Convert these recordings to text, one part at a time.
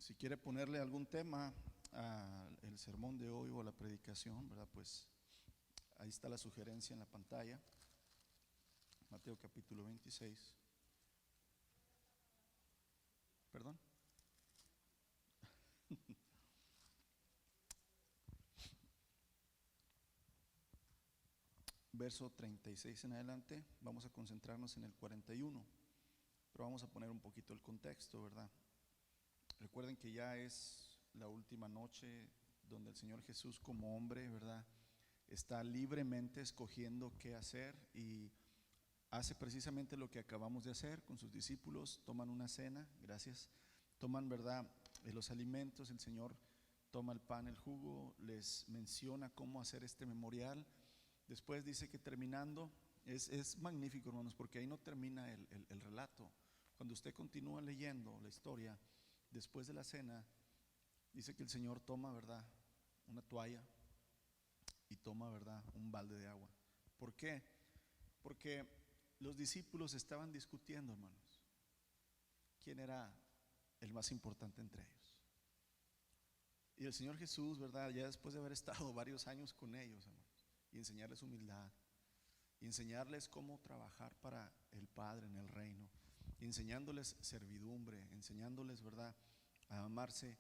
Si quiere ponerle algún tema al sermón de hoy o a la predicación, ¿verdad? Pues ahí está la sugerencia en la pantalla. Mateo capítulo 26. ¿Perdón? Verso 36 en adelante, vamos a concentrarnos en el 41, pero vamos a poner un poquito el contexto, ¿verdad? Recuerden que ya es la última noche donde el Señor Jesús como hombre, ¿verdad?, está libremente escogiendo qué hacer y hace precisamente lo que acabamos de hacer con sus discípulos. Toman una cena, gracias, toman, ¿verdad?, los alimentos. El Señor toma el pan, el jugo, les menciona cómo hacer este memorial. Después dice que terminando, es magnífico, hermanos, porque ahí no termina el relato. Cuando usted continúa leyendo la historia, después de la cena, dice que el Señor toma, ¿verdad?, una toalla y toma, ¿verdad?, un balde de agua. ¿Por qué? Porque los discípulos estaban discutiendo, hermanos, quién era el más importante entre ellos. Y el Señor Jesús, ¿verdad?, ya después de haber estado varios años con ellos, hermanos, y enseñarles humildad, y enseñarles cómo trabajar para el Padre en el reino, y enseñándoles servidumbre, enseñándoles, ¿verdad?, a amarse.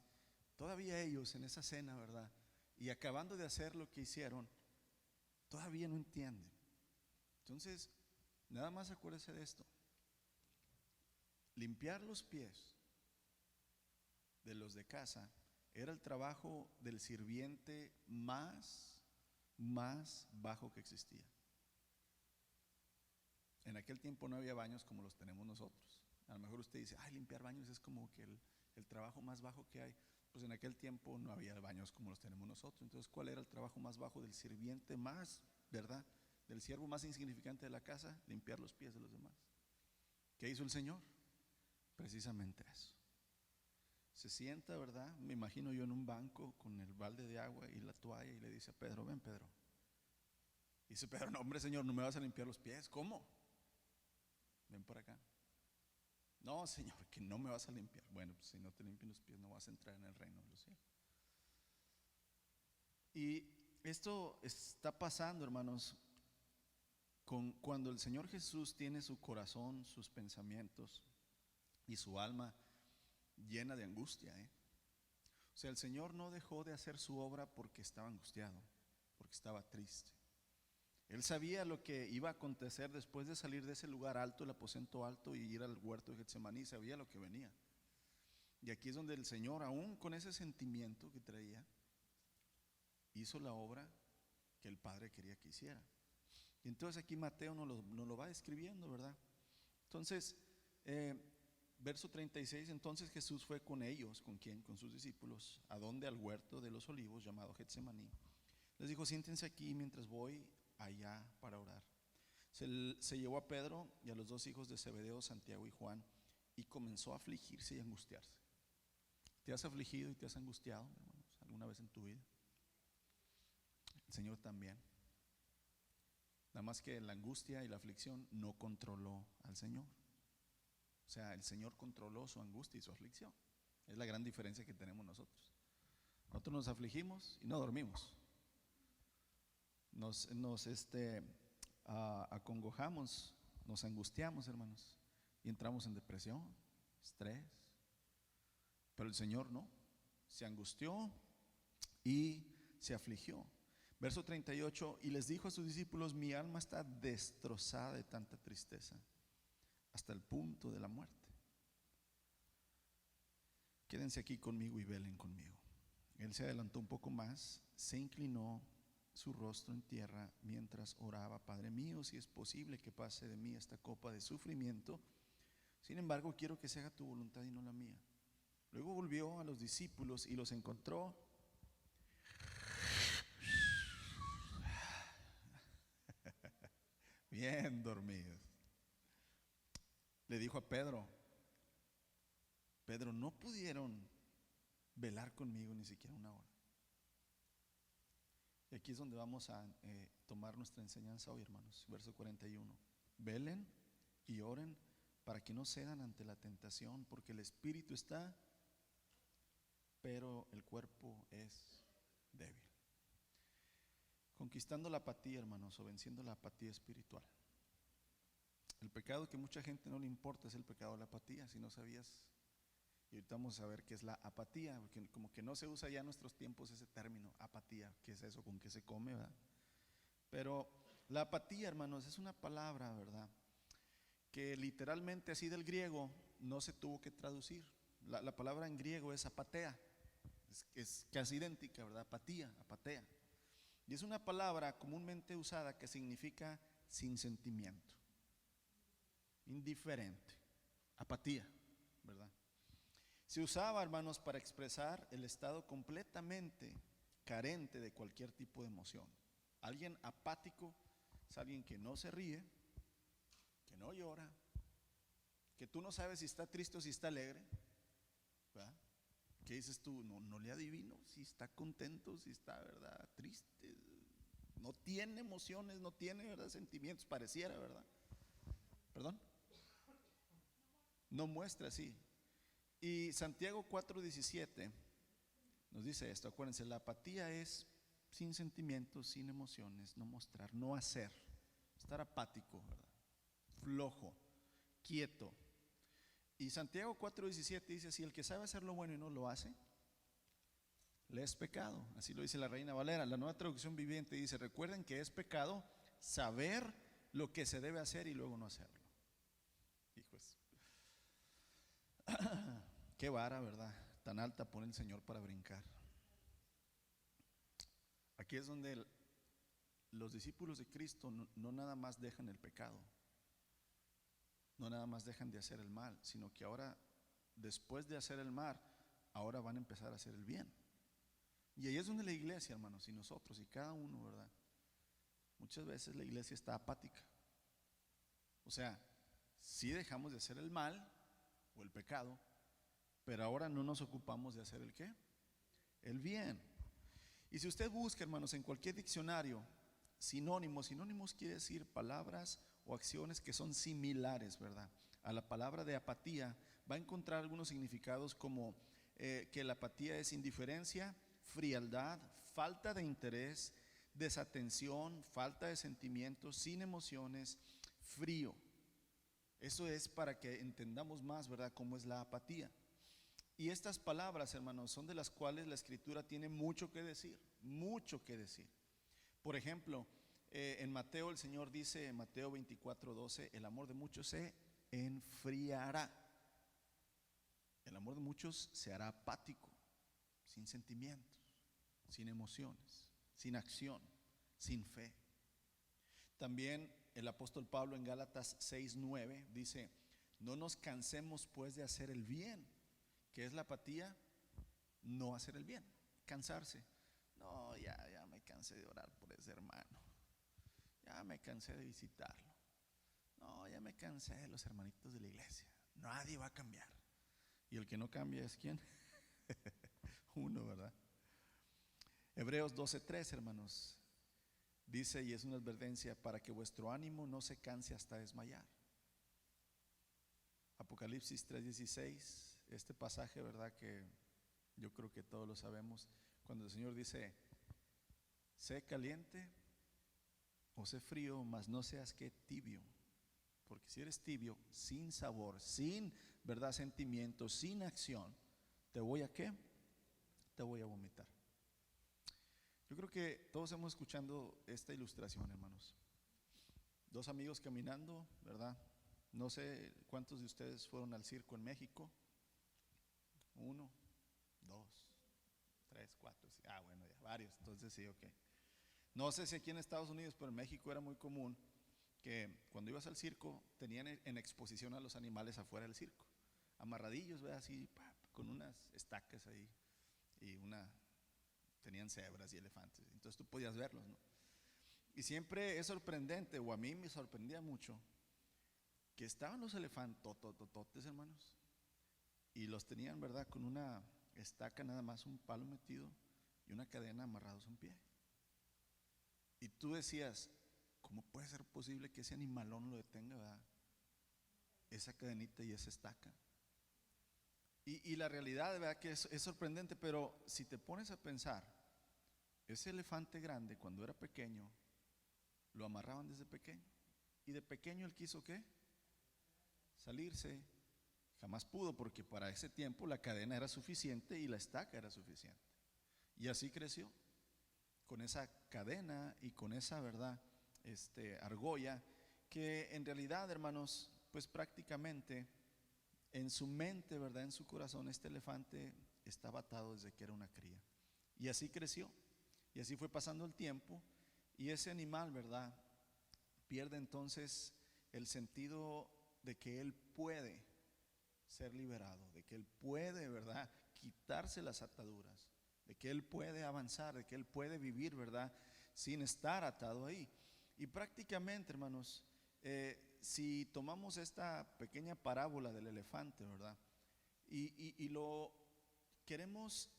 Todavía ellos en esa cena, ¿verdad?, y acabando de hacer lo que hicieron, todavía no entienden. Entonces, nada más acuérdese de esto: limpiar los pies de los de casa era el trabajo del sirviente más bajo que existía. En aquel tiempo no había baños como los tenemos nosotros. A lo mejor usted dice, ay, limpiar baños es como que el trabajo más bajo que hay. Pues en aquel tiempo no había baños como los tenemos nosotros. Entonces, ¿cuál era el trabajo más bajo del sirviente más, ¿verdad?, del siervo más insignificante de la casa? Limpiar los pies de los demás. ¿Qué hizo el Señor? Precisamente eso. Se sienta, ¿verdad?, me imagino yo, en un banco con el balde de agua y la toalla, y le dice a Pedro, ven, Pedro. Dice Pedro, no, hombre, Señor, no me vas a limpiar los pies. ¿Cómo? Ven por acá. No, Señor, que no me vas a limpiar. Bueno, pues si no te limpian los pies no vas a entrar en el reino de los cielos. Y esto está pasando, hermanos, cuando el Señor Jesús tiene su corazón, sus pensamientos y su alma llena de angustia, O sea, el Señor no dejó de hacer su obra porque estaba angustiado, porque estaba triste. Él sabía lo que iba a acontecer después de salir de ese lugar alto, el aposento alto, y ir al huerto de Getsemaní. Sabía lo que venía. Y aquí es donde el Señor, aún con ese sentimiento que traía, hizo la obra que el Padre quería que hiciera. Y entonces aquí Mateo nos lo va describiendo, ¿verdad? Entonces, verso 36, entonces Jesús fue con ellos. ¿Con quién? Con sus discípulos. ¿A dónde? Al huerto de los olivos, llamado Getsemaní. Les dijo, siéntense aquí mientras voy allá para orar. Se llevó a Pedro y a los dos hijos de Zebedeo, Santiago y Juan, y comenzó a afligirse y angustiarse. ¿Te has afligido y te has angustiado, hermanos, alguna vez en tu vida? El Señor también. Nada más que la angustia y la aflicción no controló al Señor. O sea, el Señor controló su angustia y su aflicción. Es la gran diferencia que tenemos nosotros. Nosotros nos afligimos y no dormimos. Nos acongojamos, nos angustiamos, hermanos, y entramos en depresión, estrés. Pero el Señor no, se angustió y se afligió. Verso 38, y les dijo a sus discípulos, mi alma está destrozada de tanta tristeza, hasta el punto de la muerte. Quédense aquí conmigo y velen conmigo. Él se adelantó un poco más, se inclinó su rostro en tierra mientras oraba, Padre mío, si es posible que pase de mí esta copa de sufrimiento, sin embargo quiero que se haga tu voluntad y no la mía. Luego volvió a los discípulos y los encontró bien dormidos. Le dijo a Pedro, Pedro, no pudieron velar conmigo ni siquiera una hora. Y aquí es donde vamos a tomar nuestra enseñanza hoy, hermanos. Verso 41. Velen y oren para que no cedan ante la tentación, porque el espíritu está, pero el cuerpo es débil. Conquistando la apatía, hermanos, o venciendo la apatía espiritual. El pecado que mucha gente no le importa es el pecado de la apatía, si no sabías. Y ahorita vamos a ver qué es la apatía, porque como que no se usa ya en nuestros tiempos ese término, apatía. ¿Qué es eso? ¿Con qué se come, verdad? Pero la apatía, hermanos, es una palabra, ¿verdad?, que literalmente así del griego no se tuvo que traducir. La palabra en griego es apatea, es casi idéntica, ¿verdad? Apatía, apatea. Y es una palabra comúnmente usada que significa sin sentimiento, indiferente, apatía, ¿verdad? Se usaba, hermanos, para expresar el estado completamente carente de cualquier tipo de emoción. Alguien apático es alguien que no se ríe, que no llora, que tú no sabes si está triste o si está alegre, ¿verdad? ¿Qué dices tú? No le adivino si está contento, si está, ¿verdad?, triste. No tiene emociones, no tiene, ¿verdad?, sentimientos, pareciera, ¿verdad? ¿Perdón? No muestra así. Y Santiago 4:17 nos dice esto, acuérdense, la apatía es sin sentimientos, sin emociones, no mostrar, no hacer, estar apático, ¿verdad?, flojo, quieto. Y Santiago 4:17 dice, si el que sabe hacer lo bueno y no lo hace, le es pecado. Así lo dice la Reina Valera. La Nueva Traducción Viviente dice, recuerden que es pecado saber lo que se debe hacer y luego no hacerlo. Hijos, qué vara, ¿verdad?, tan alta pone el Señor para brincar. Aquí es donde los discípulos de Cristo no nada más dejan el pecado, no nada más dejan de hacer el mal, sino que ahora, después de hacer el mal, ahora van a empezar a hacer el bien. Y ahí es donde la iglesia, hermanos, y nosotros, y cada uno, ¿verdad?, muchas veces la iglesia está apática. O sea, sí dejamos de hacer el mal o el pecado, pero ahora no nos ocupamos de hacer el ¿qué? El bien. Y si usted busca, hermanos, en cualquier diccionario, sinónimos quiere decir palabras o acciones que son similares, ¿verdad?, a la palabra de apatía, va a encontrar algunos significados como que la apatía es indiferencia, frialdad, falta de interés, desatención, falta de sentimientos, sin emociones, frío. Eso es para que entendamos más, ¿verdad?, cómo es la apatía. Y estas palabras, hermanos, son de las cuales la Escritura tiene mucho que decir, mucho que decir. Por ejemplo, en Mateo el Señor dice, en Mateo 24:12, el amor de muchos se enfriará. El amor de muchos se hará apático, sin sentimientos, sin emociones, sin acción, sin fe. También el apóstol Pablo en Gálatas 6:9 dice, no nos cansemos pues de hacer el bien. ¿Qué es la apatía? No hacer el bien, cansarse. No, ya me cansé de orar por ese hermano, ya me cansé de visitarlo, no, ya me cansé de los hermanitos de la iglesia, nadie va a cambiar. Y el que no cambia es ¿quién? Uno, ¿verdad? Hebreos 12:3, hermanos, dice, y es una advertencia, para que vuestro ánimo no se canse hasta desmayar. Apocalipsis 3:16, este pasaje, ¿verdad?, que yo creo que todos lo sabemos, cuando el Señor dice, sé caliente o sé frío, mas no seas que tibio, porque si eres tibio, sin sabor, sin, ¿verdad?, sentimiento, sin acción, ¿te voy a qué? Te voy a vomitar. Yo creo que todos hemos escuchado esta ilustración, hermanos. Dos amigos caminando, ¿verdad? No sé cuántos de ustedes fueron al circo en México. 1, 2, 3, 4. Bueno, ya varios, entonces sí, ok. No sé si aquí en Estados Unidos, pero en México era muy común que cuando ibas al circo tenían en exposición a los animales afuera del circo, amarradillos, ¿verdad?, así, con unas estacas ahí, y tenían cebras y elefantes, entonces tú podías verlos, ¿no? Y siempre es sorprendente, o a mí me sorprendía mucho, que estaban los elefantotototes, hermanos, y los tenían, ¿verdad?, con una estaca nada más, un palo metido y una cadena amarrados a un pie. Y tú decías, ¿cómo puede ser posible que ese animalón lo detenga, ¿verdad?, esa cadenita y esa estaca? Y la realidad, de verdad que es sorprendente, pero si te pones a pensar, ese elefante grande cuando era pequeño, lo amarraban desde pequeño. Y de pequeño él quiso ¿qué? Salirse. Jamás pudo porque para ese tiempo la cadena era suficiente y la estaca era suficiente. Y así creció, con esa cadena y con esa verdad, argolla, que en realidad, hermanos, pues prácticamente en su mente, verdad, en su corazón, este elefante estaba atado desde que era una cría. Y así creció, y así fue pasando el tiempo, y ese animal, verdad, pierde entonces el sentido de que él puede ser liberado, de que él puede, verdad, quitarse las ataduras, de que él puede avanzar, de que él puede vivir, verdad, sin estar atado ahí. Y prácticamente, hermanos, si tomamos esta pequeña parábola del elefante, verdad, y lo queremos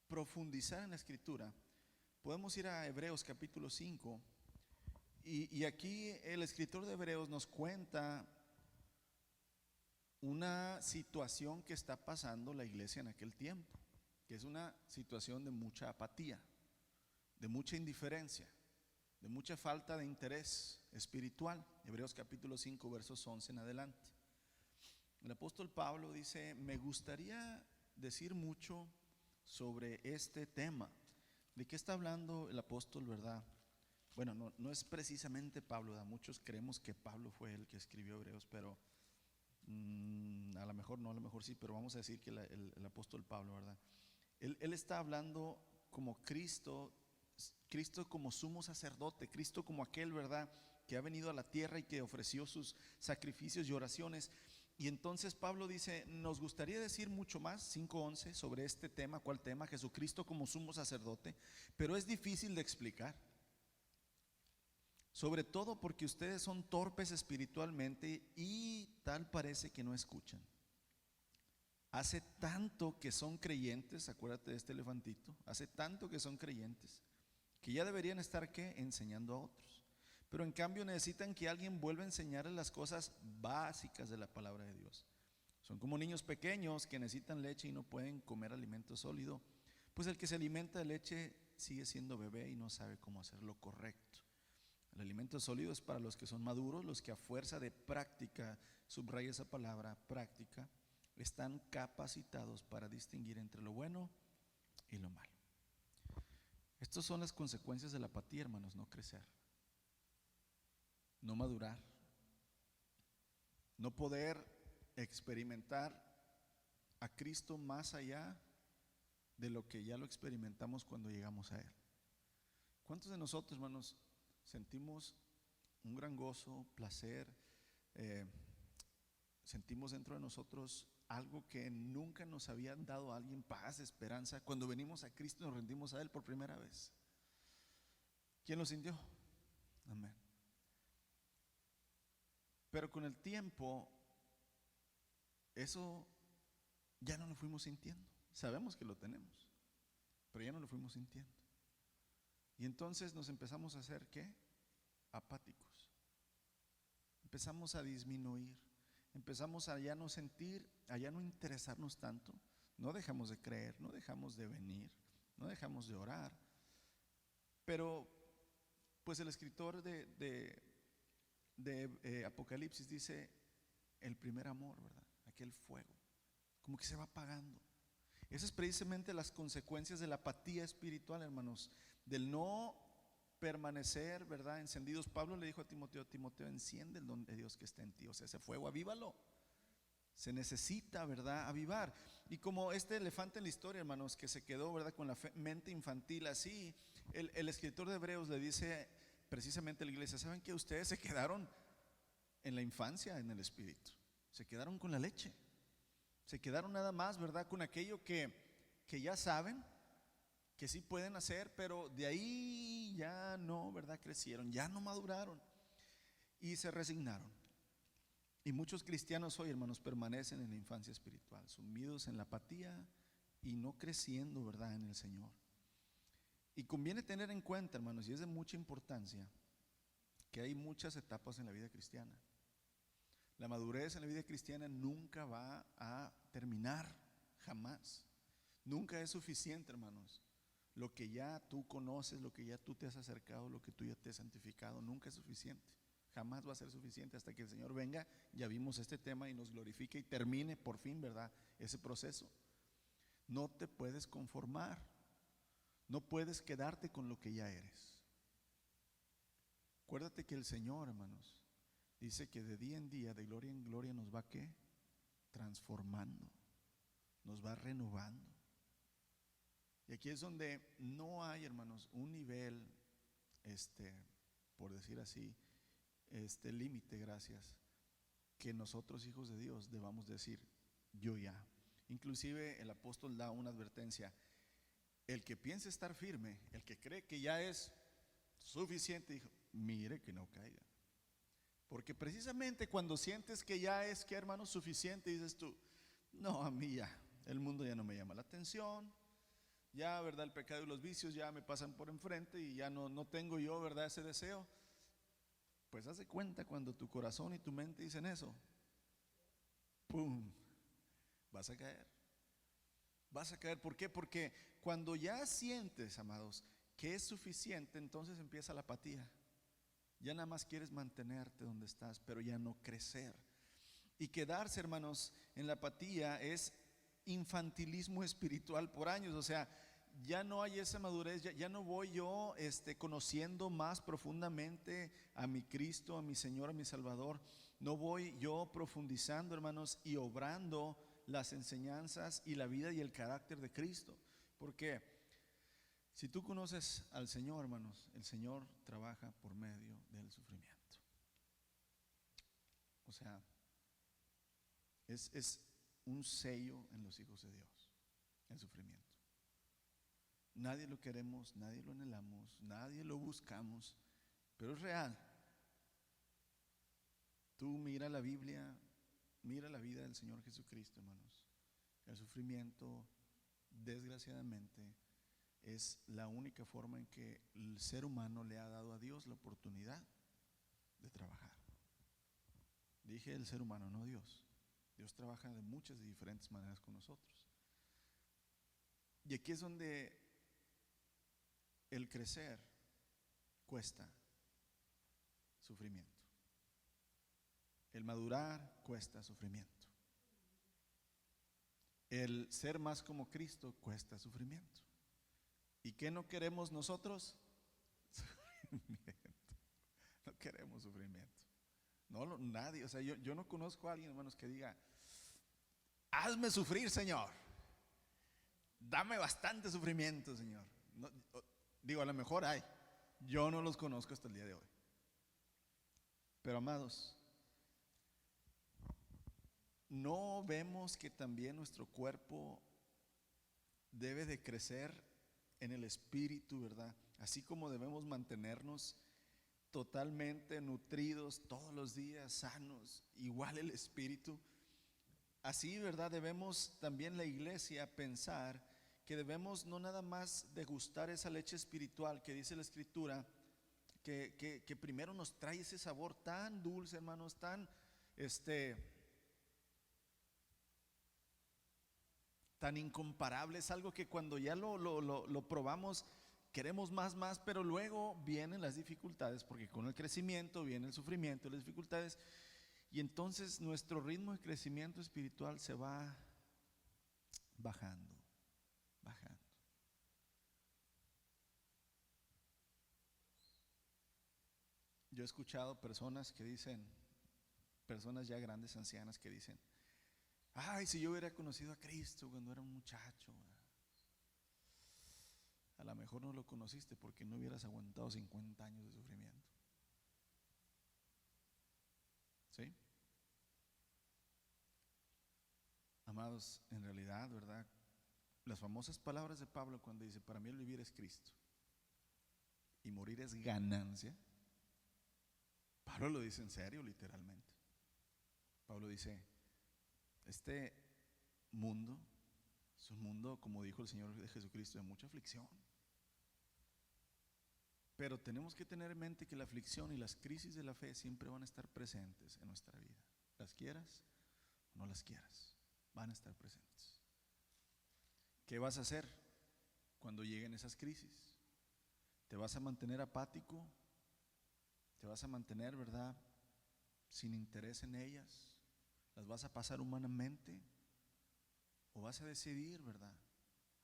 profundizar en la escritura, podemos ir a Hebreos capítulo 5, y aquí el escritor de Hebreos nos cuenta una situación que está pasando la iglesia en aquel tiempo, que es una situación de mucha apatía, de mucha indiferencia, de mucha falta de interés espiritual. Hebreos capítulo 5 versos 11 en adelante. El apóstol Pablo dice: me gustaría decir mucho sobre este tema. ¿De qué está hablando el apóstol, verdad? Bueno, no es precisamente Pablo, ¿verdad? Muchos creemos que Pablo fue el que escribió Hebreos, pero a lo mejor no, a lo mejor sí, pero vamos a decir que el apóstol Pablo, ¿verdad? Él está hablando como Cristo como sumo sacerdote, Cristo como aquel, ¿verdad?, que ha venido a la tierra y que ofreció sus sacrificios y oraciones. Y entonces Pablo dice: nos gustaría decir mucho más, 5:11, sobre este tema. ¿Cuál tema? Jesucristo como sumo sacerdote, pero es difícil de explicar, sobre todo porque ustedes son torpes espiritualmente y tal parece que no escuchan. Hace tanto que son creyentes, acuérdate de este elefantito, hace tanto que son creyentes, que ya deberían estar ¿qué? Enseñando a otros. Pero en cambio necesitan que alguien vuelva a enseñarles las cosas básicas de la palabra de Dios. Son como niños pequeños que necesitan leche y no pueden comer alimento sólido. Pues el que se alimenta de leche sigue siendo bebé y no sabe cómo hacer lo correcto. El alimento sólido es para los que son maduros, los que a fuerza de práctica, subraya esa palabra, práctica, están capacitados para distinguir entre lo bueno y lo malo. Estas son las consecuencias de la apatía, hermanos: no crecer, no madurar, no poder experimentar a Cristo más allá de lo que ya lo experimentamos cuando llegamos a Él. ¿Cuántos de nosotros, hermanos, sentimos un gran gozo, placer, sentimos dentro de nosotros algo que nunca nos había dado a alguien: paz, esperanza, cuando venimos a Cristo y nos rendimos a Él por primera vez? ¿Quién lo sintió? Amén. Pero con el tiempo eso ya no lo fuimos sintiendo. Sabemos que lo tenemos, pero ya no lo fuimos sintiendo. Y entonces nos empezamos a hacer ¿qué? Apáticos. Empezamos a disminuir, empezamos a ya no sentir, a ya no interesarnos tanto. No dejamos de creer, no dejamos de venir, no dejamos de orar. Pero pues el escritor de Apocalipsis dice: el primer amor, ¿verdad? Aquel fuego, como que se va apagando. Esas es precisamente las consecuencias de la apatía espiritual, hermanos, del no permanecer, ¿verdad?, encendidos. Pablo le dijo a Timoteo: Timoteo, enciende el don de Dios que está en ti. O sea, ese fuego, avívalo. Se necesita, ¿verdad?, avivar. Y como este elefante en la historia, hermanos, que se quedó, ¿verdad?, con la mente infantil, así el escritor de Hebreos le dice precisamente a la iglesia: ¿saben que ustedes se quedaron en la infancia en el espíritu? Se quedaron con la leche, se quedaron nada más, ¿verdad?, con aquello que ya saben, que sí pueden hacer, pero de ahí ya no, ¿verdad?, crecieron, ya no maduraron y se resignaron. Y muchos cristianos hoy, hermanos, permanecen en la infancia espiritual, sumidos en la apatía y no creciendo, ¿verdad?, en el Señor. Y conviene tener en cuenta, hermanos, y es de mucha importancia, que hay muchas etapas en la vida cristiana. La madurez en la vida cristiana nunca va a terminar, jamás. Nunca es suficiente, hermanos. Lo que ya tú conoces, lo que ya tú te has acercado, lo que tú ya te has santificado, nunca es suficiente. Jamás va a ser suficiente hasta que el Señor venga, ya vimos este tema, y nos glorifique y termine por fin, ¿verdad?, ese proceso. No te puedes conformar, no puedes quedarte con lo que ya eres. Acuérdate que el Señor, hermanos, dice que de día en día, de gloria en gloria, nos va ¿qué? Transformando, nos va renovando. Y aquí es donde no hay, hermanos, un nivel, por decir así, límite, gracias, que nosotros, hijos de Dios, debamos decir, yo ya. Inclusive el apóstol da una advertencia: el que piense estar firme, el que cree que ya es suficiente, dijo, mire que no caiga. Porque precisamente cuando sientes que ya es, que hermano, suficiente, dices tú, no, a mí ya, el mundo ya no me llama la atención, ya, verdad, el pecado y los vicios ya me pasan por enfrente y ya no tengo yo, verdad, ese deseo. Pues haz de cuenta, cuando tu corazón y tu mente dicen eso, ¡pum!, vas a caer. Vas a caer. ¿Por qué? Porque cuando ya sientes, amados, que es suficiente, entonces empieza la apatía. Ya nada más quieres mantenerte donde estás, pero ya no crecer. Y quedarse, hermanos, en la apatía es infantilismo espiritual por años. O sea, ya no hay esa madurez, ya no voy yo conociendo más profundamente a mi Cristo, a mi Señor, a mi Salvador. No voy yo profundizando, hermanos, y obrando las enseñanzas y la vida y el carácter de Cristo. Porque si tú conoces al Señor, hermanos, el Señor trabaja por medio del sufrimiento. O sea, es un sello en los hijos de Dios, el sufrimiento. Nadie lo queremos, nadie lo anhelamos, nadie lo buscamos, pero es real. Tú mira la Biblia, mira la vida del Señor Jesucristo, hermanos. El sufrimiento, desgraciadamente, es la única forma en que el ser humano le ha dado a Dios la oportunidad de trabajar. Dije el ser humano, no Dios. Dios trabaja de muchas y diferentes maneras con nosotros. Y aquí es donde el crecer cuesta sufrimiento. El madurar cuesta sufrimiento. El ser más como Cristo cuesta sufrimiento. ¿Y qué no queremos nosotros? Sufrimiento. No queremos sufrimiento. No, nadie, o sea, yo no conozco a alguien, hermanos, que diga, hazme sufrir, Señor. Dame bastante sufrimiento, Señor. No, digo, a lo mejor hay. Yo no los conozco hasta el día de hoy. Pero, amados, ¿no vemos que también nuestro cuerpo debe de crecer en el espíritu, verdad? Así como debemos mantenernos totalmente nutridos todos los días, sanos, igual el espíritu. Así, verdad, debemos también la iglesia pensar que debemos no nada más degustar esa leche espiritual que dice la Escritura, que primero nos trae ese sabor tan dulce, hermanos, tan tan incomparable. Es algo que cuando ya lo probamos queremos más, pero luego vienen las dificultades, porque con el crecimiento viene el sufrimiento, las dificultades, y entonces nuestro ritmo de crecimiento espiritual se va bajando. Yo he escuchado personas que dicen, personas ya grandes, ancianas, que dicen, ay, si yo hubiera conocido a Cristo cuando era un muchacho. A lo mejor no lo conociste porque no hubieras aguantado 50 años de sufrimiento. ¿Sí? Amados, en realidad, ¿verdad? Las famosas palabras de Pablo cuando dice, para mí el vivir es Cristo y morir es ganancia. Pablo lo dice en serio, literalmente. Pablo dice, este mundo es un mundo, como dijo el Señor de Jesucristo, de mucha aflicción. Pero tenemos que tener en mente que la aflicción y las crisis de la fe siempre van a estar presentes en nuestra vida. las quieras o no las quieras, van a estar presentes. ¿Qué vas a hacer cuando lleguen esas crisis? ¿Te vas a mantener apático? ¿Te vas a mantener, verdad, sin interés en ellas? ¿Las vas a pasar humanamente? ¿O vas a decidir, verdad?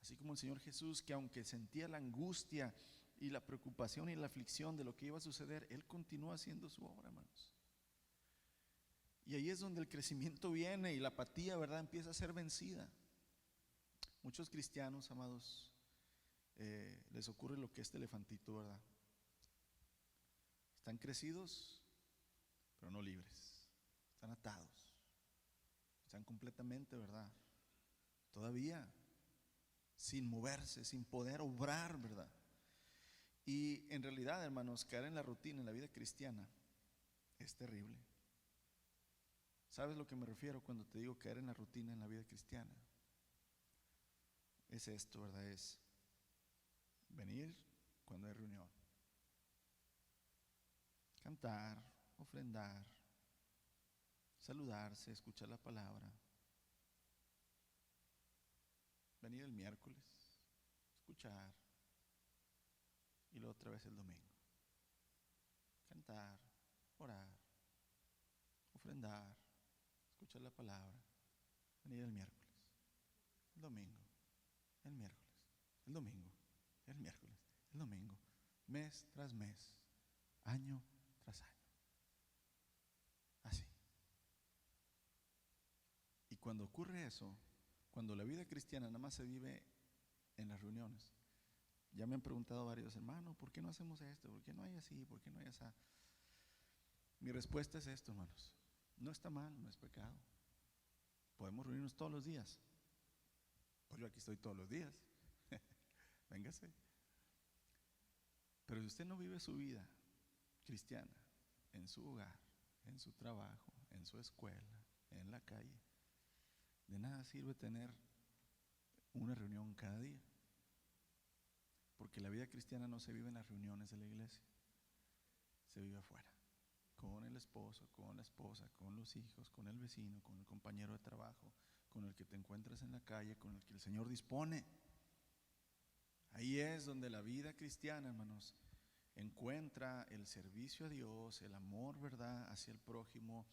Así como el Señor Jesús, que aunque sentía la angustia y la preocupación y la aflicción de lo que iba a suceder, Él continúa haciendo su obra, hermanos. Y ahí es donde el crecimiento viene y la apatía, ¿verdad?, empieza a ser vencida. Muchos cristianos, amados, les ocurre lo que este elefantito, ¿verdad? Están crecidos, pero no libres. Están atados. Están completamente, ¿verdad?, todavía sin moverse, sin poder obrar, ¿verdad? Y en realidad, hermanos, caer en la rutina en la vida cristiana es terrible. ¿Sabes lo que me refiero cuando te digo caer en la rutina en la vida cristiana? Es esto, ¿verdad? Es venir cuando hay reunión, cantar, ofrendar, saludarse, escuchar la palabra, venir el miércoles, escuchar, y luego otra vez el domingo, cantar, orar, ofrendar, escuchar la palabra, venir el miércoles, el domingo, el miércoles, el domingo, el miércoles, el domingo, mes tras mes, año tras año. Así. Y cuando ocurre eso, cuando la vida cristiana nada más se vive en las reuniones, ya me han preguntado varios hermanos, ¿por qué no hacemos esto? ¿Por qué no hay así? ¿Por qué no hay así? Mi respuesta es esto, hermanos. No está mal, no es pecado. Podemos reunirnos todos los días. Pues yo aquí estoy todos los días. Véngase. Pero si usted no vive su vida cristiana en su hogar, en su trabajo, en su escuela, en la calle, de nada sirve tener una reunión cada día. Porque la vida cristiana no se vive en las reuniones de la iglesia, se vive afuera, con el esposo, con la esposa, con los hijos, con el vecino, con el compañero de trabajo, con el que te encuentras en la calle, con el que el Señor dispone. Ahí es donde la vida cristiana, hermanos, encuentra el servicio a Dios, el amor, ¿verdad?, hacia el prójimo,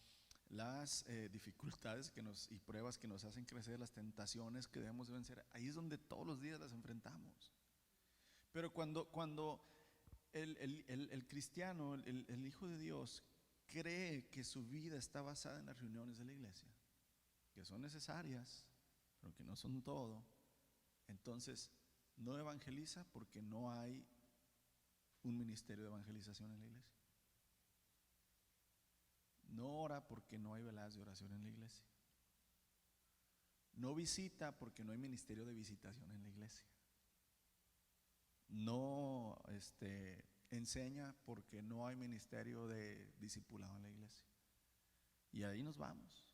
las dificultades y pruebas que nos hacen crecer, las tentaciones que debemos de vencer. Ahí es donde todos los días las enfrentamos. Pero cuando el cristiano, el Hijo de Dios, cree que su vida está basada en las reuniones de la iglesia, que son necesarias, pero que no son todo, entonces no evangeliza porque no hay un ministerio de evangelización en la iglesia. No ora porque no hay veladas de oración en la iglesia. No visita porque no hay ministerio de visitación en la iglesia. No enseña porque no hay ministerio de discipulado en la iglesia. Y ahí nos vamos.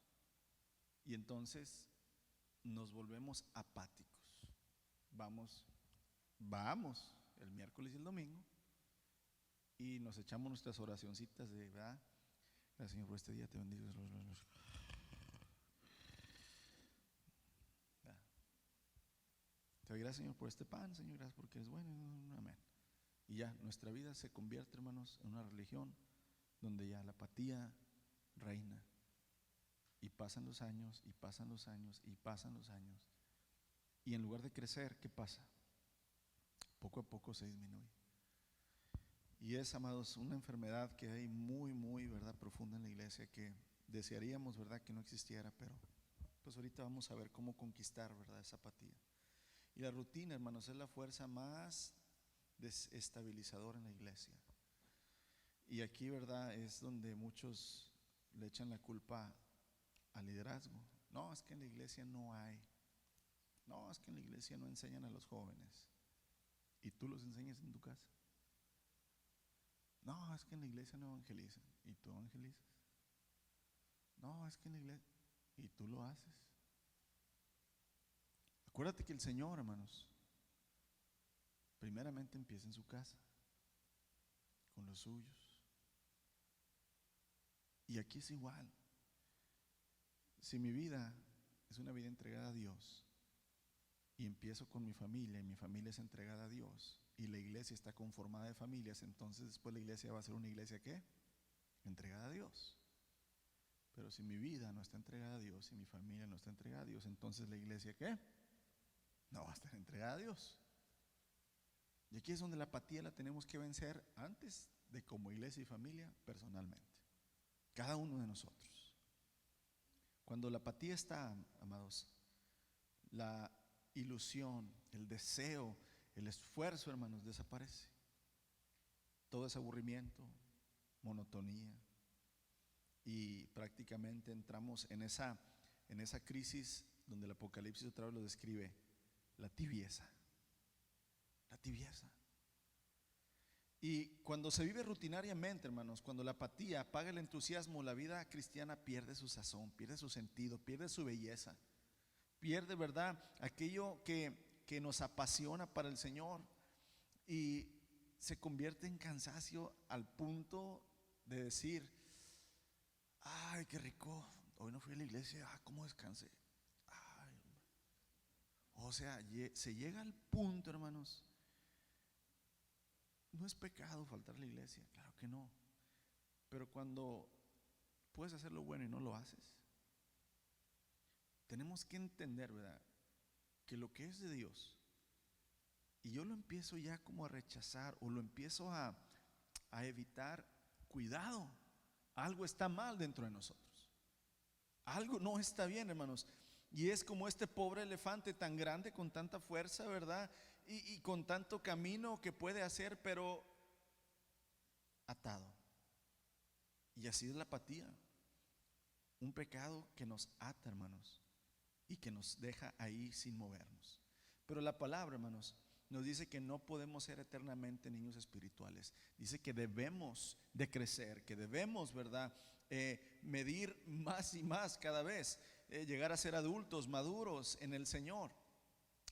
Y entonces nos volvemos apáticos. Vamos el miércoles y el domingo y nos echamos nuestras oracioncitas de, ¿verdad? Gracias, Señor, por este día, te bendigo. Te doy gracias, Señor, por este pan, Señor, gracias porque eres bueno, amén. Y ya, nuestra vida se convierte, hermanos, en una religión donde ya la apatía reina. Y pasan los años, y pasan los años, y pasan los años. Y en lugar de crecer, ¿qué pasa? Poco a poco se disminuye. Y es, amados, una enfermedad que hay muy, ¿verdad?, profunda en la iglesia, que desearíamos, ¿verdad?, que no existiera, pero pues ahorita vamos a ver cómo conquistar, ¿verdad?, esa apatía. Y la rutina, hermanos, es la fuerza más desestabilizadora en la iglesia. Y aquí, ¿verdad?, es donde muchos le echan la culpa al liderazgo. No, es que en la iglesia no hay. No, es que en la iglesia no enseñan a los jóvenes. ¿Y tú los enseñas en tu casa? No, es que en la iglesia no evangelizan. ¿Y tú evangelizas? No, es que en la iglesia... ¿Y tú lo haces? Acuérdate que el Señor, hermanos, primeramente empieza en su casa, con los suyos. Y aquí es igual. si mi vida es una vida entregada a Dios y empiezo con mi familia y mi familia es entregada a Dios y la iglesia está conformada de familias, entonces después la iglesia va a ser una iglesia ¿qué? Entregada a Dios. Pero si mi vida no está entregada a Dios y mi familia no está entregada a Dios, entonces la iglesia ¿qué? No va a estar entregada a Dios. Y aquí es donde la apatía la tenemos que vencer antes de como iglesia y familia personalmente. Cada uno de nosotros. Cuando la apatía está, amados, la ilusión, el deseo, el esfuerzo, hermanos, desaparece. Todo es aburrimiento, monotonía, y prácticamente entramos en esa crisis donde el Apocalipsis otra vez lo describe, la tibieza. La tibieza. Y cuando se vive rutinariamente, hermanos, cuando la apatía apaga el entusiasmo, la vida cristiana pierde su sazón, pierde su sentido, pierde su belleza, pierde, ¿verdad?, aquello que nos apasiona para el Señor, y se convierte en cansancio al punto de decir: ay, qué rico, hoy no fui a la iglesia, cómo descansé. Ay, o sea, se llega al punto, hermanos. No es pecado faltar a la iglesia, claro que no. Pero cuando puedes hacer lo bueno y no lo haces, tenemos que entender, ¿verdad?, que lo que es de Dios, y yo lo empiezo ya como a rechazar o lo empiezo a evitar, cuidado, algo está mal dentro de nosotros. Algo no está bien, hermanos. Y es como este pobre elefante tan grande, con tanta fuerza, ¿verdad? Y con tanto camino que puede hacer, pero atado. Y así es la apatía. Un pecado que nos ata, hermanos, y que nos deja ahí sin movernos. Pero la palabra, hermanos, nos dice que no podemos ser eternamente niños espirituales. Dice que debemos de crecer, que debemos, ¿verdad?, medir más y más cada vez, llegar a ser adultos, maduros en el Señor.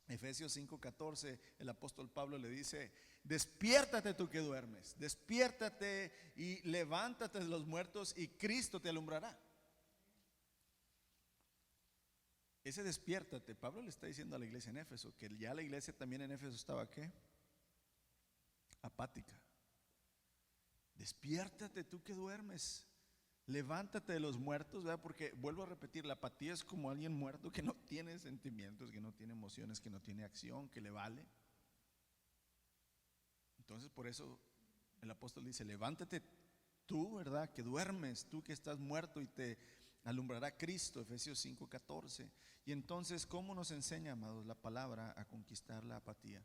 Efesios 5:14, el apóstol Pablo le dice: despiértate tú que duermes, despiértate y levántate de los muertos y Cristo te alumbrará. Ese despiértate, Pablo le está diciendo a la iglesia en Éfeso, que ya la iglesia también en Éfeso estaba ¿qué? Apática. Despiértate tú que duermes, levántate de los muertos, ¿verdad? Porque vuelvo a repetir, la apatía es como alguien muerto que no tiene sentimientos, que no tiene emociones, que no tiene acción, que le vale. Entonces por eso el apóstol dice: levántate tú, ¿verdad?, que duermes, tú que estás muerto, y te alumbrará Cristo. Efesios 5:14. Y entonces, ¿cómo nos enseña, amados, la palabra a conquistar la apatía?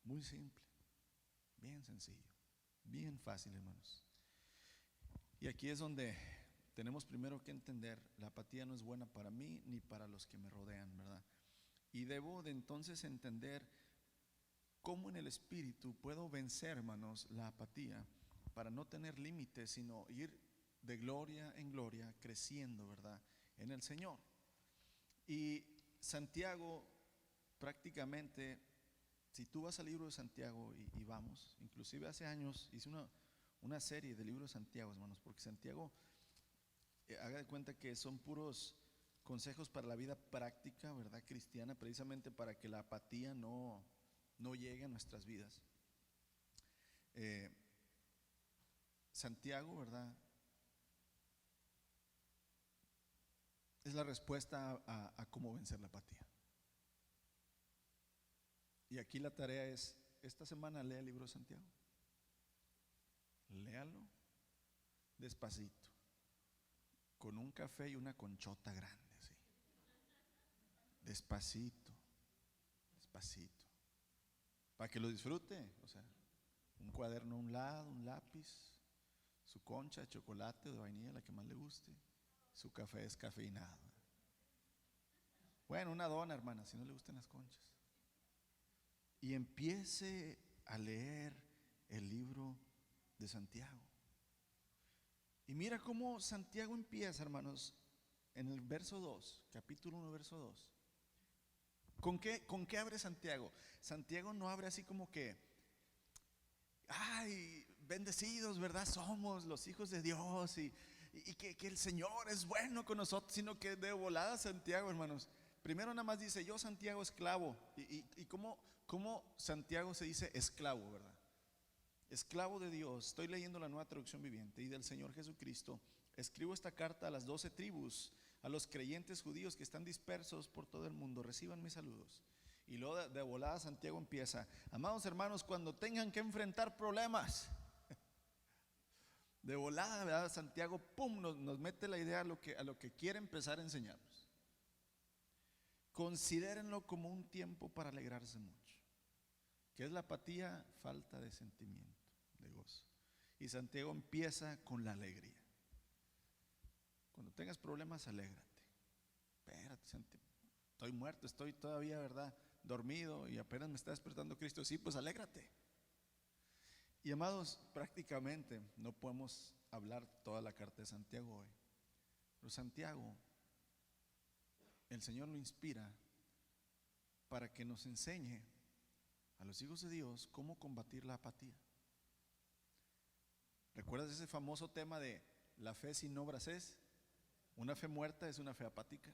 Muy simple, bien sencillo, bien fácil, hermanos. Y aquí es donde tenemos primero que entender: la apatía no es buena para mí ni para los que me rodean, ¿verdad? Y debo de entonces entender cómo en el espíritu puedo vencer, hermanos, la apatía, para no tener límites, sino ir de gloria en gloria, creciendo, ¿verdad?, en el Señor. Y Santiago, prácticamente, si tú vas al libro de Santiago y vamos, inclusive hace años hice una serie de libros de Santiago, hermanos, porque Santiago, haga de cuenta que son puros consejos para la vida práctica, ¿verdad?, cristiana, precisamente para que la apatía no llegue a nuestras vidas. Santiago, ¿verdad?, es la respuesta a cómo vencer la apatía. Y aquí la tarea es: esta semana lea el libro de Santiago. Léalo despacito, con un café y una conchota grande, así. Despacito, despacito, para que lo disfrute. O sea, un cuaderno a un lado, un lápiz, su concha de chocolate o de vainilla, la que más le guste, su café descafeinado. Bueno, una dona, hermana, si no le gustan las conchas. Y empiece a leer el libro de Santiago. Y mira cómo Santiago empieza, hermanos, en el verso 2, capítulo 1, verso 2. ¿Con qué abre Santiago? Santiago no abre así como que: ay, bendecidos, ¿verdad?, somos los hijos de Dios, y y que el Señor es bueno con nosotros, sino que de volada Santiago, hermanos, primero nada más dice, yo Santiago esclavo. Y cómo Santiago se dice esclavo, ¿verdad? Esclavo de Dios. Estoy leyendo la Nueva Traducción Viviente. Y del Señor Jesucristo escribo esta carta a las 12 tribus, a los creyentes judíos que están dispersos por todo el mundo. Reciban mis saludos. Y luego de volada Santiago empieza, amados hermanos, cuando tengan que enfrentar problemas, de volada, ¿verdad? Santiago, pum, nos mete la idea a lo que quiere empezar a enseñarnos. Considérenlo como un tiempo para alegrarse mucho. ¿Qué es la apatía? Falta de sentimiento, de gozo. Y Santiago empieza con la alegría. Cuando tengas problemas, alégrate. Espérate, Santiago, estoy muerto, estoy todavía, ¿verdad?, dormido y apenas me está despertando Cristo. Sí, pues alégrate. Y amados, prácticamente no podemos hablar toda la carta de Santiago hoy. Pero Santiago, el Señor lo inspira para que nos enseñe a los hijos de Dios cómo combatir la apatía. ¿Recuerdas ese famoso tema de la fe sin obras es? Una fe muerta es una fe apática.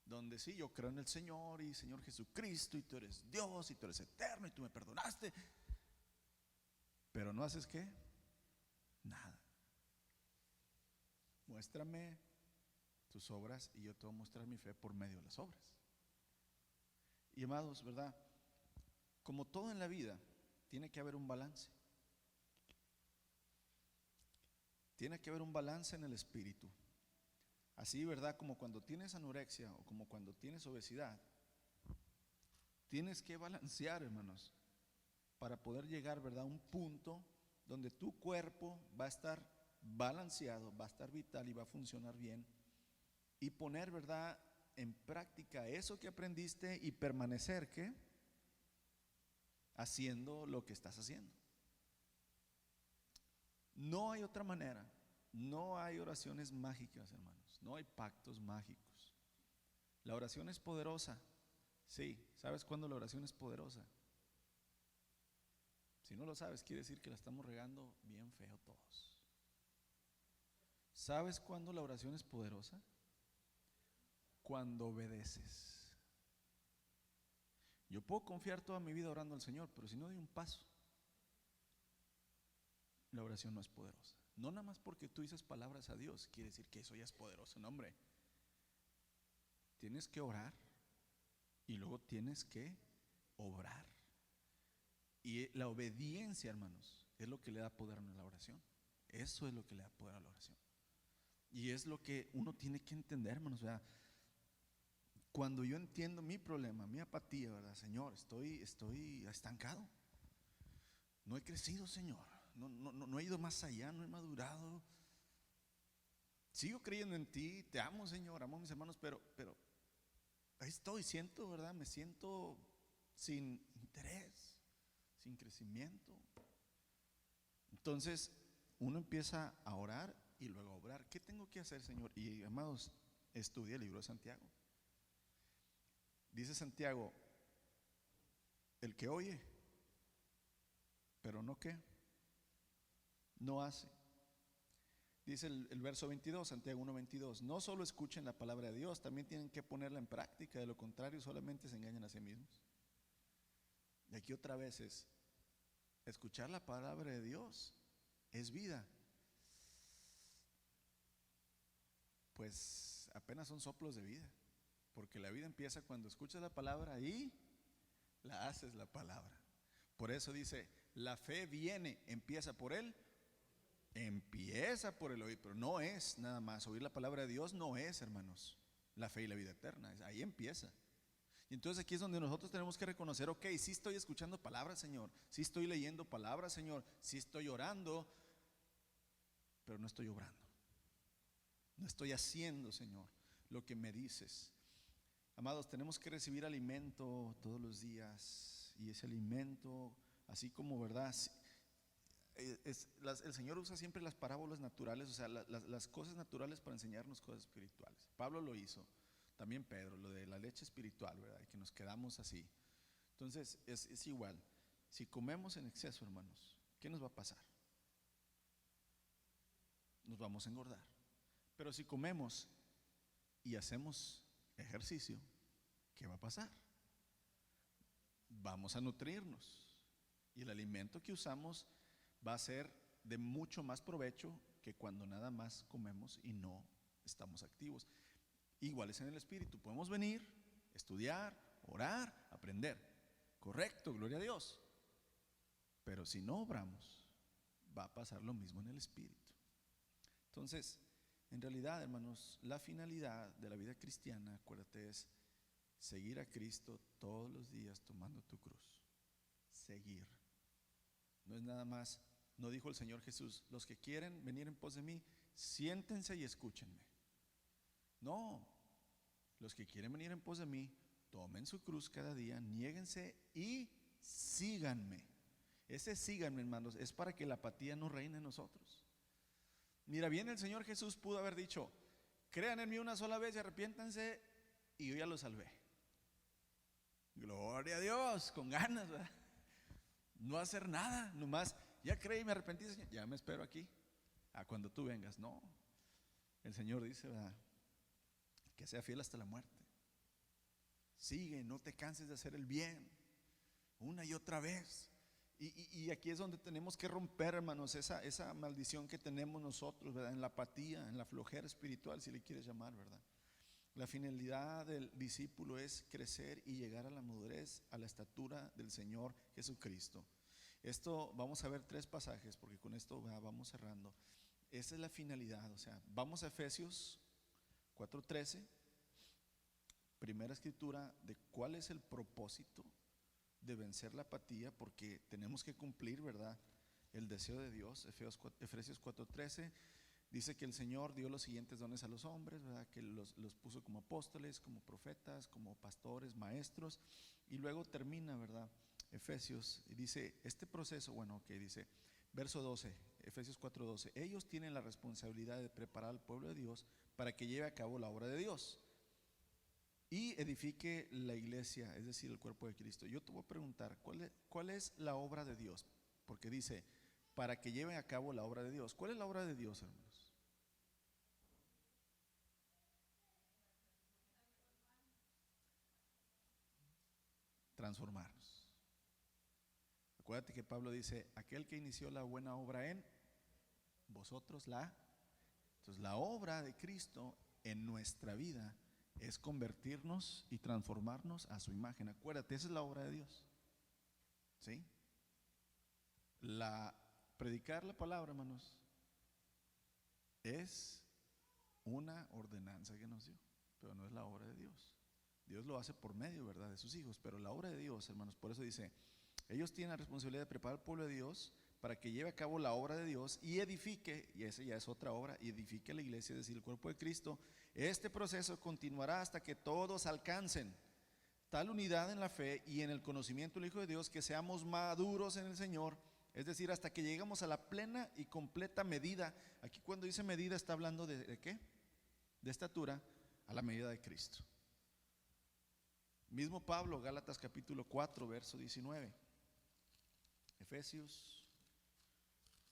Donde sí, yo creo en el Señor y Señor Jesucristo y tú eres Dios y tú eres eterno y tú me perdonaste. Pero no haces ¿qué? Nada. Muéstrame tus obras y yo te voy a mostrar mi fe por medio de las obras. Y amados, ¿verdad? Como todo en la vida, tiene que haber un balance. Tiene que haber un balance en el espíritu. Así, ¿verdad? Como cuando tienes anorexia o como cuando tienes obesidad, tienes que balancear, hermanos, para poder llegar, ¿verdad?, a un punto donde tu cuerpo va a estar balanceado, va a estar vital y va a funcionar bien, y poner, ¿verdad?, en práctica eso que aprendiste y permanecer, ¿qué? Haciendo lo que estás haciendo. No hay otra manera. No hay oraciones mágicas, hermanos. No hay pactos mágicos. La oración es poderosa. Sí, ¿sabes cuándo la oración es poderosa? Si no lo sabes, quiere decir que la estamos regando bien feo todos. ¿Sabes cuándo la oración es poderosa? Cuando obedeces. Yo puedo confiar toda mi vida orando al Señor, pero si no doy un paso, la oración no es poderosa. No nada más porque tú dices palabras a Dios quiere decir que eso ya es poderoso. No, hombre. Tienes que orar y luego tienes que obrar. Y la obediencia, hermanos, es lo que le da poder a la oración. Eso es lo que le da poder a la oración. Y es lo que uno tiene que entender, hermanos. O sea, cuando yo entiendo mi problema, mi apatía, ¿verdad? Señor, estoy estancado. No he crecido, Señor. No he ido más allá, no he madurado. Sigo creyendo en ti, te amo, Señor, amo a mis hermanos, pero ahí estoy, siento, ¿verdad? Me siento sin interés, sin crecimiento. Entonces, uno empieza a orar y luego a obrar. ¿Qué tengo que hacer, Señor? Y amados, estudia el libro de Santiago. Dice Santiago, el que oye, pero no ¿qué? No hace. Dice el verso 22, Santiago 1:22, no solo escuchen la palabra de Dios, también tienen que ponerla en práctica, de lo contrario solamente se engañan a sí mismos. Y aquí otra vez es, escuchar la palabra de Dios es vida. Pues apenas son soplos de vida, porque la vida empieza cuando escuchas la palabra y la haces la palabra. Por eso dice, la fe viene, empieza por él. Empieza por el oír, pero no es nada más. Oír la palabra de Dios no es, hermanos, la fe y la vida eterna. Ahí empieza. Y entonces aquí es donde nosotros tenemos que reconocer, ok, sí estoy escuchando palabras, Señor. Sí estoy leyendo palabras, Señor. Sí estoy orando, pero no estoy obrando. No estoy haciendo, Señor, lo que me dices. Amados, tenemos que recibir alimento todos los días. Y ese alimento, así como, ¿verdad?, el Señor usa siempre las parábolas naturales, o sea, las cosas naturales para enseñarnos cosas espirituales. Pablo lo hizo, también Pedro, lo de la leche espiritual, ¿verdad? Que nos quedamos así. Entonces, es igual. Si comemos en exceso, hermanos, ¿qué nos va a pasar? nos vamos a engordar. Pero si comemos y hacemos ejercicio, ¿qué va a pasar? Vamos a nutrirnos y el alimento que usamos va a ser de mucho más provecho que cuando nada más comemos y no estamos activos. Igual es en el espíritu, podemos venir, estudiar, orar, aprender, correcto, gloria a Dios, pero si no obramos, va a pasar lo mismo en el espíritu. Entonces, en realidad, hermanos, la finalidad de la vida cristiana, acuérdate, es seguir a Cristo todos los días tomando tu cruz. Seguir. No es nada más, no dijo el Señor Jesús, los que quieren venir en pos de mí, siéntense y escúchenme. No, los que quieren venir en pos de mí, tomen su cruz cada día, niéguense y síganme. Ese síganme, hermanos, es para que la apatía no reine en nosotros. Mira, bien el Señor Jesús pudo haber dicho, crean en mí una sola vez y arrepiéntanse y yo ya los salvé. Gloria a Dios, con ganas, ¿verdad? No hacer nada, nomás, ya creí y me arrepentí, Señor, ya me espero aquí, a cuando tú vengas. No, el Señor dice, ¿verdad?, que sea fiel hasta la muerte. Sigue, no te canses de hacer el bien, una y otra vez. Y aquí es donde tenemos que romper, hermanos, esa maldición que tenemos nosotros, ¿verdad?, en la apatía, en la flojera espiritual, si le quieres llamar, ¿verdad? La finalidad del discípulo es crecer y llegar a la madurez, a la estatura del Señor Jesucristo. Esto vamos a ver 3 pasajes, porque con esto vamos cerrando. Esa es la finalidad, o sea, vamos a Efesios 4:13, primera escritura de cuál es el propósito de vencer la apatía, porque tenemos que cumplir, ¿verdad?, el deseo de Dios. Efesios 4:13 dice que el Señor dio los siguientes dones a los hombres, ¿verdad?, que los puso como apóstoles, como profetas, como pastores, maestros, y luego termina, ¿verdad?, Efesios, y dice, este proceso, bueno, que dice, verso 12, Efesios 4:12, ellos tienen la responsabilidad de preparar al pueblo de Dios para que lleve a cabo la obra de Dios y edifique la iglesia, es decir, el cuerpo de Cristo. Yo te voy a preguntar, ¿cuál es la obra de Dios? Porque dice, para que lleven a cabo la obra de Dios. ¿Cuál es la obra de Dios, hermanos? Transformarnos. Acuérdate que Pablo dice, aquel que inició la buena obra en vosotros Entonces la obra de Cristo en nuestra vida es convertirnos y transformarnos a su imagen. Acuérdate, esa es la obra de Dios. ¿Sí? Predicar la palabra, hermanos, es una ordenanza que nos dio, pero no es la obra de Dios. Dios lo hace por medio, ¿verdad?, de sus hijos, pero la obra de Dios, hermanos, por eso dice, ellos tienen la responsabilidad de preparar al pueblo de Dios para que lleve a cabo la obra de Dios y edifique, y esa ya es otra obra, y edifique la iglesia, es decir, el cuerpo de Cristo. Este proceso continuará hasta que todos alcancen tal unidad en la fe y en el conocimiento del Hijo de Dios, que seamos maduros en el Señor, es decir, hasta que lleguemos a la plena y completa medida. Aquí cuando dice medida está hablando ¿de qué? De estatura, a la medida de Cristo. Mismo Pablo, Gálatas capítulo 4, verso 19.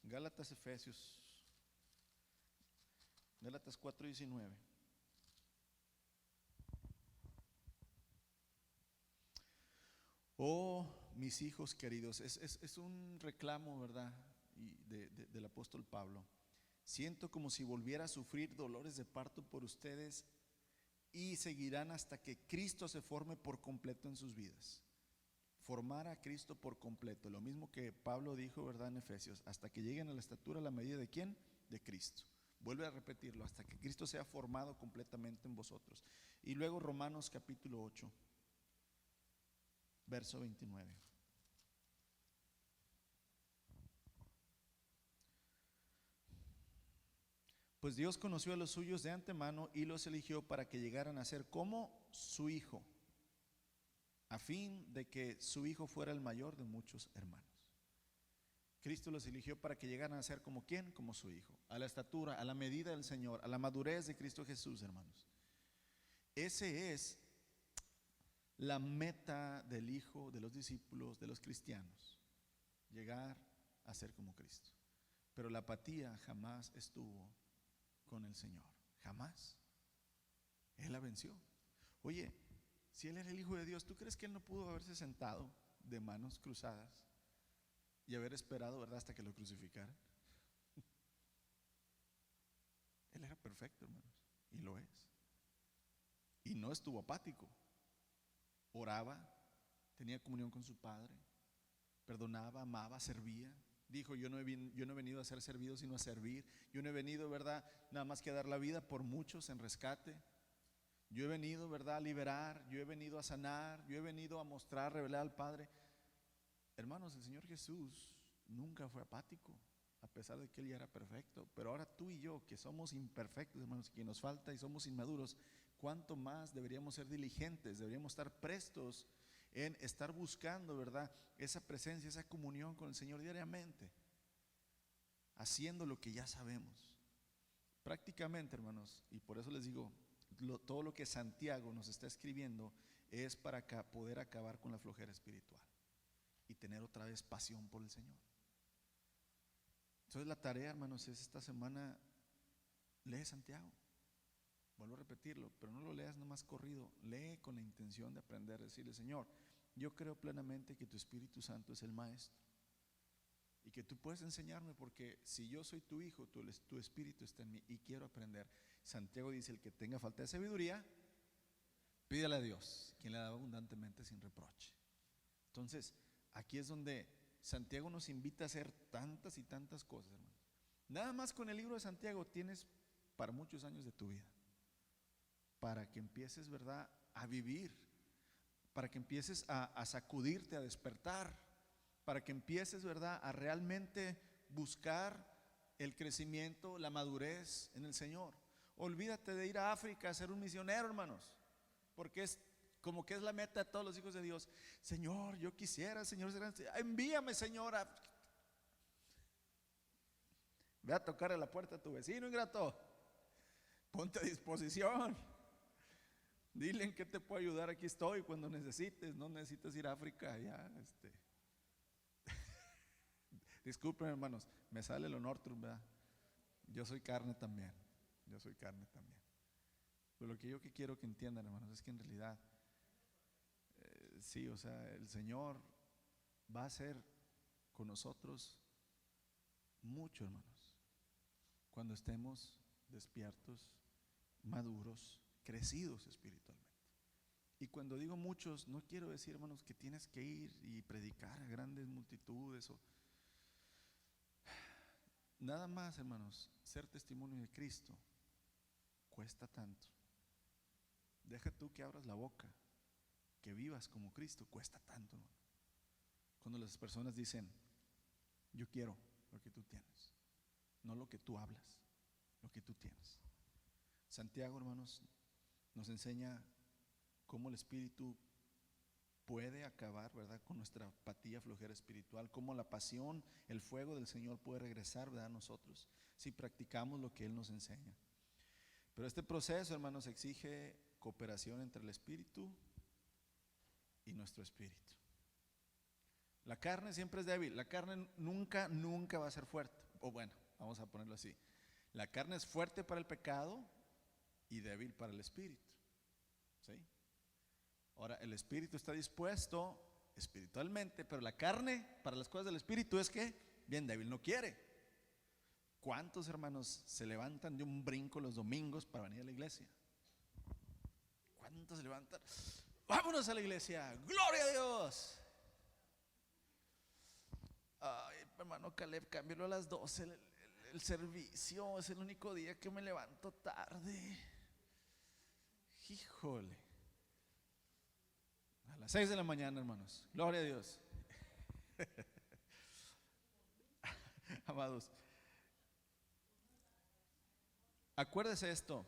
Gálatas 4:19. Oh, mis hijos queridos, es un reclamo, ¿verdad?, del apóstol Pablo. Siento como si volviera a sufrir dolores de parto por ustedes y seguirán hasta que Cristo se forme por completo en sus vidas. Formar a Cristo por completo, lo mismo que Pablo dijo, ¿verdad?, en Efesios, hasta que lleguen a la estatura, a la medida de ¿quién? De Cristo. Vuelve a repetirlo, hasta que Cristo sea formado completamente en vosotros. Y luego Romanos capítulo 8, verso 29. Pues Dios conoció a los suyos de antemano y los eligió para que llegaran a ser como su Hijo, a fin de que su Hijo fuera el mayor de muchos hermanos. Cristo los eligió para que llegaran a ser como ¿quién? Como su Hijo, a la estatura, a la medida del Señor, a la madurez de Cristo Jesús, hermanos. Ese es la meta del Hijo, de los discípulos, de los cristianos, llegar a ser como Cristo. Pero la apatía jamás estuvo con el Señor. Jamás. Él la venció. Oye, si Él era el Hijo de Dios, ¿tú crees que Él no pudo haberse sentado de manos cruzadas y haber esperado, verdad, hasta que lo crucificaran? Él era perfecto, hermanos, y lo es. Y no estuvo apático. Oraba, tenía comunión con su Padre, perdonaba, amaba, servía. Dijo, yo no he venido a ser servido, sino a servir. Yo no he venido, verdad, nada más que a dar la vida por muchos en rescate. Yo he venido, verdad, a liberar. Yo he venido a sanar. Yo he venido a mostrar, revelar al Padre. Hermanos, el Señor Jesús nunca fue apático, a pesar de que Él ya era perfecto. Pero ahora tú y yo, que somos imperfectos, hermanos, que nos falta y somos inmaduros, ¿cuánto más deberíamos ser diligentes? Deberíamos estar prestos en estar buscando, ¿verdad?, esa presencia, esa comunión con el Señor diariamente, haciendo lo que ya sabemos. Prácticamente, hermanos, y por eso les digo, todo lo que Santiago nos está escribiendo es para poder acabar con la flojera espiritual y tener otra vez pasión por el Señor. Entonces la tarea, hermanos, es esta semana, lee Santiago. Vuelvo a repetirlo, pero no lo leas nomás corrido. Lee con la intención de aprender, decirle, Señor, yo creo plenamente que tu Espíritu Santo es el Maestro y que tú puedes enseñarme, porque si yo soy tu hijo, tu Espíritu está en mí y quiero aprender. Santiago dice, el que tenga falta de sabiduría, pídale a Dios, quien le da abundantemente sin reproche. Entonces, aquí es donde Santiago nos invita a hacer tantas y tantas cosas, hermanos. Nada más con el libro de Santiago tienes para muchos años de tu vida, para que empieces, ¿verdad?, a vivir, para que empieces a sacudirte, a despertar, para que empieces, ¿verdad?, a realmente buscar el crecimiento, la madurez en el Señor. Olvídate de ir a África a ser un misionero, hermanos, porque es como que es la meta de todos los hijos de Dios. Señor, yo quisiera, Señor, envíame, Señora. Ve a tocar a la puerta a tu vecino, ingrato. Ponte a disposición. Dile en qué te puedo ayudar, aquí estoy cuando necesites. No necesitas ir a África ya. Disculpen, hermanos, me sale lo nortrum, ¿verdad? Yo soy carne también. Pero lo que yo quiero que entiendan, hermanos, es que en realidad sí, o sea, el Señor va a hacer con nosotros mucho, hermanos, cuando estemos despiertos, maduros, crecidos espiritualmente. Y cuando digo muchos, no quiero decir, hermanos, que tienes que ir y predicar a grandes multitudes o nada más, hermanos. Ser testimonio de Cristo cuesta tanto. Deja tú que abras la boca, que vivas como Cristo, cuesta tanto, hermano. Cuando las personas dicen, yo quiero lo que tú tienes, no lo que tú hablas, lo que tú tienes. Santiago, hermanos, nos enseña cómo el Espíritu puede acabar, ¿verdad?, con nuestra apatía, flojera espiritual, cómo la pasión, el fuego del Señor puede regresar, ¿verdad?, a nosotros si practicamos lo que Él nos enseña. Pero este proceso, hermanos, exige cooperación entre el Espíritu y nuestro espíritu. La carne siempre es débil. La carne nunca va a ser fuerte. O bueno, vamos a ponerlo así. La carne es fuerte para el pecado y débil para el espíritu. ¿Sí? Ahora, el espíritu está dispuesto espiritualmente, pero la carne para las cosas del espíritu es que bien débil, no quiere. ¿Cuántos, hermanos, se levantan de un brinco los domingos para venir a la iglesia? ¿Cuántos se levantan? Vámonos a la iglesia, gloria a Dios. Ay, hermano Caleb, cámbialo a las 12 el servicio, es el único día que me levanto tarde. Híjole. A las 6 de la mañana, hermanos, gloria a Dios. Amados, acuérdese esto: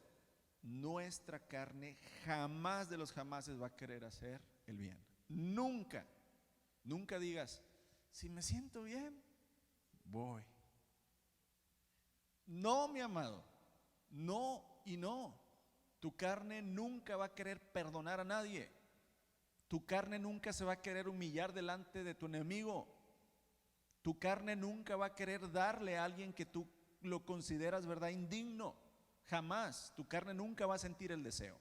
nuestra carne jamás de los jamases va a querer hacer el bien. Nunca, nunca digas, si me siento bien, voy. No, mi amado, no y no. Tu carne nunca va a querer perdonar a nadie. Tu carne nunca se va a querer humillar delante de tu enemigo. Tu carne nunca va a querer darle a alguien que tú lo consideras, ¿verdad?, indigno. Jamás, tu carne nunca va a sentir el deseo.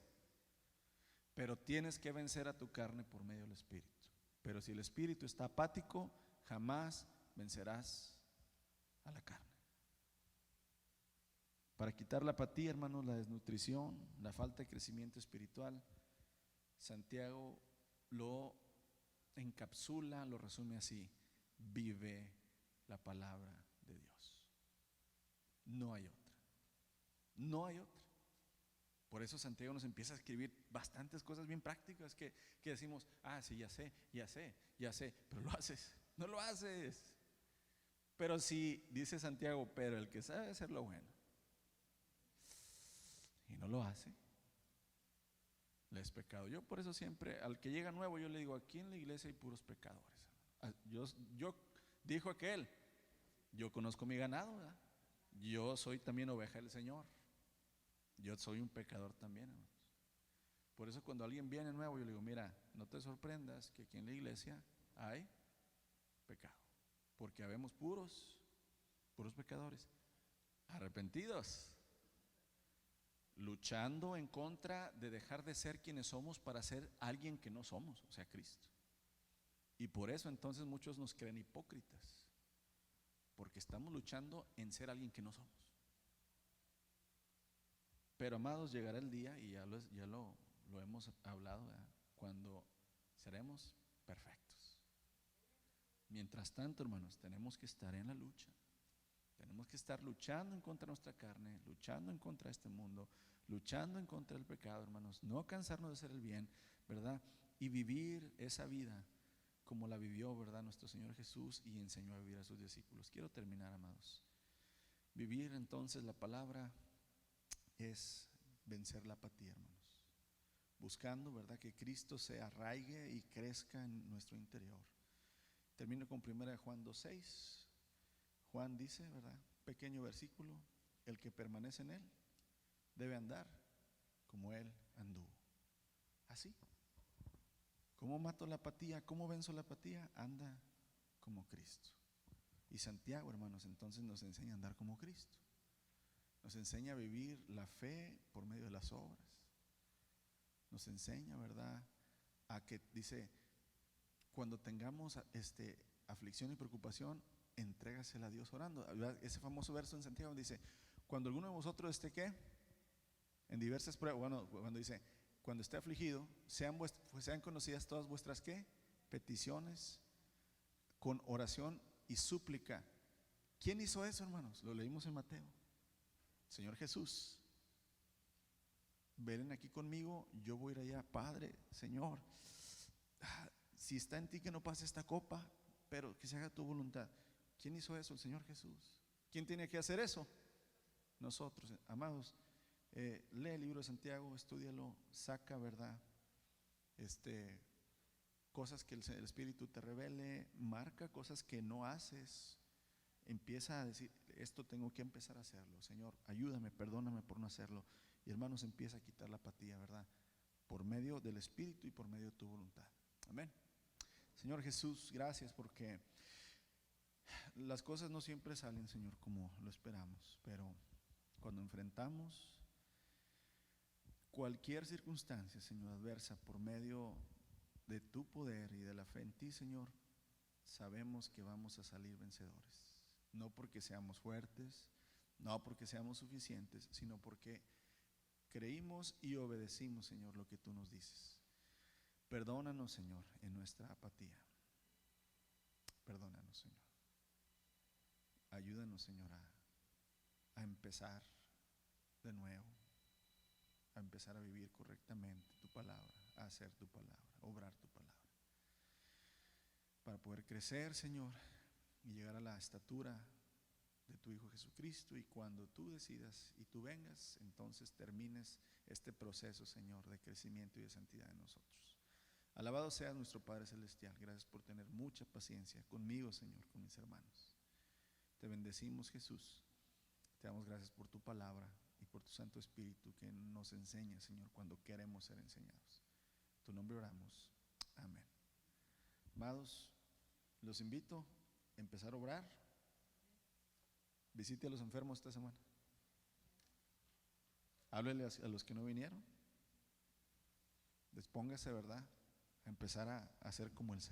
Pero tienes que vencer a tu carne por medio del Espíritu. Pero si el Espíritu está apático, jamás vencerás a la carne. Para quitar la apatía, hermanos, la desnutrición, la falta de crecimiento espiritual, Santiago lo encapsula, lo resume así: vive la palabra de Dios. No hay otra. No hay otra. Por eso Santiago nos empieza a escribir bastantes cosas bien prácticas que decimos, sí, ya sé, pero lo haces, no lo haces. Pero si dice Santiago, pero el que sabe hacer lo bueno y no lo hace, le es pecado. Yo por eso siempre, al que llega nuevo, yo le digo, aquí en la iglesia hay puros pecadores. Yo dijo aquel, yo conozco mi ganado, ¿verdad? Yo soy también oveja del Señor. Yo soy un pecador también, hermanos. Por eso cuando alguien viene nuevo, yo le digo, mira, no te sorprendas que aquí en la iglesia hay pecado, porque habemos puros pecadores, arrepentidos, luchando en contra de dejar de ser quienes somos para ser alguien que no somos, o sea, Cristo. Y por eso entonces muchos nos creen hipócritas, porque estamos luchando en ser alguien que no somos. Pero amados, llegará el día, y ya lo hemos hablado, ¿verdad?, cuando seremos perfectos. Mientras tanto, hermanos, tenemos que estar en la lucha. Tenemos que estar luchando en contra de nuestra carne, luchando en contra de este mundo, luchando en contra del pecado, hermanos. No cansarnos de hacer el bien, ¿verdad? Y vivir esa vida como la vivió, ¿verdad?, nuestro Señor Jesús, y enseñó a vivir a sus discípulos. Quiero terminar, amados. Vivir entonces la palabra es vencer la apatía, hermanos, buscando, ¿verdad?, que Cristo se arraigue y crezca en nuestro interior. Termino con 1 Juan 2:6. Juan dice, ¿verdad?, pequeño versículo: el que permanece en él debe andar como él anduvo. Así. ¿Cómo mato la apatía? ¿Cómo venzo la apatía? Anda como Cristo. Y Santiago, hermanos, entonces nos enseña a andar como Cristo. Nos enseña a vivir la fe por medio de las obras. Nos enseña, ¿verdad?, a que dice, cuando tengamos aflicción y preocupación, entrégasela a Dios orando. Ese famoso verso en Santiago dice, cuando alguno de vosotros esté ¿qué? En diversas pruebas. Bueno, cuando dice, cuando esté afligido, sean conocidas todas vuestras ¿qué? Peticiones con oración y súplica. ¿Quién hizo eso, hermanos? Lo leímos en Mateo. Señor Jesús. Ven aquí conmigo, yo voy a ir allá. Padre, Señor, si está en ti que no pase esta copa, pero que se haga tu voluntad. ¿Quién hizo eso? El Señor Jesús. ¿Quién tiene que hacer eso? Nosotros, amados. Lee el libro de Santiago, estúdialo, saca, ¿verdad?, cosas que el Espíritu te revele, marca cosas que no haces, empieza a decir, esto tengo que empezar a hacerlo. Señor, ayúdame, perdóname por no hacerlo. Y hermanos, empieza a quitar la apatía, ¿verdad?, por medio del Espíritu y por medio de tu voluntad. Amén. Señor Jesús, gracias porque las cosas no siempre salen, Señor, como lo esperamos, pero cuando enfrentamos cualquier circunstancia, Señor, adversa, por medio de tu poder y de la fe en ti, Señor, sabemos que vamos a salir vencedores. No porque seamos fuertes, no porque seamos suficientes, sino porque creímos y obedecimos, Señor, lo que tú nos dices. Perdónanos, Señor, en nuestra apatía. Perdónanos, Señor. Ayúdanos, Señor, a empezar de nuevo, a empezar a vivir correctamente tu palabra, a hacer tu palabra, a obrar tu palabra, para poder crecer, Señor, y llegar a la estatura de tu Hijo Jesucristo. Y cuando tú decidas y tú vengas, entonces termines este proceso, Señor, de crecimiento y de santidad en nosotros. Alabado sea nuestro Padre Celestial. Gracias por tener mucha paciencia conmigo, Señor, con mis hermanos. Te bendecimos, Jesús. Te damos gracias por tu palabra y por tu Santo Espíritu que nos enseña, Señor, cuando queremos ser enseñados. En tu nombre oramos. Amén. Amados, los invito a empezar a orar. Visite a los enfermos esta semana. Háblele a los que no vinieron. Dispóngase, ¿verdad?, a empezar a hacer como el Señor.